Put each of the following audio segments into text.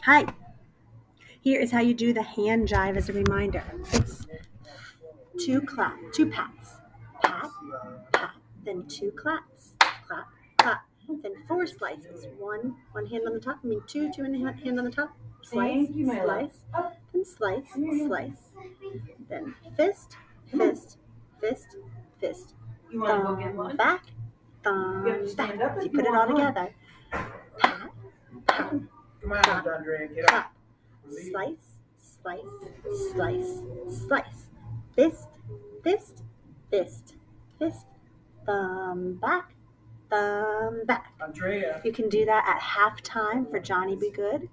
Hi, here is how you do the hand jive as a reminder. It's two pats. Pat, pat, then two claps. Clap, clap. Then four slices. One hand on the top. Two hand on the top. Slice, slice, then slice, slice. Then fist, fist, fist, fist. Thumb back, thumb back. If you put it all together. Pat, pat, clap, clap. Slice, slice, slice, slice. Fist, fist, fist, fist. Thumb back, thumb back. Andrea. You can do that at halftime for Johnny Be Good.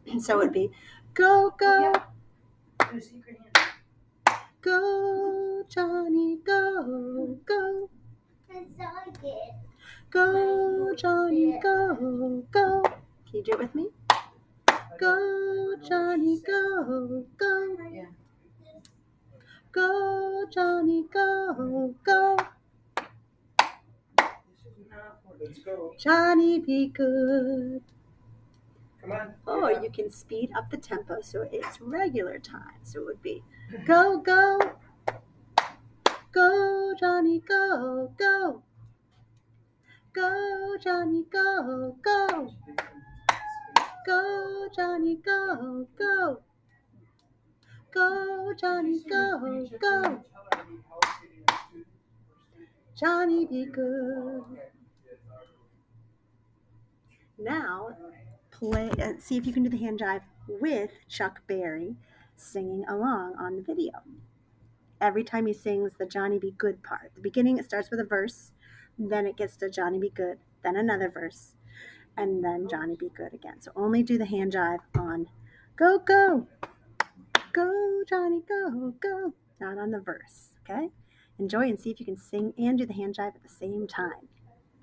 And so it would be go, go, go, Johnny, go, go. Go, Johnny, go, go. Can you do it with me? Go, Johnny, go, go. Go, Johnny, go, go. Let's go. Johnny, be good. Come on. Or you can speed up the tempo so it's regular time. So it would be go, go. Go, Johnny, go, go. Go, Johnny, go, go. Go, Johnny, go, go. Go, Johnny, go, go. Johnny, be good. Now, see if you can do the hand jive with Chuck Berry singing along on the video. Every time he sings the Johnny Be Good part. At the beginning, it starts with a verse, then it gets to Johnny Be Good, then another verse, and then Johnny Be Good again. So only do the hand jive on go, go. Go, Johnny, go, go. Not on the verse, okay? Enjoy and see if you can sing and do the hand jive at the same time.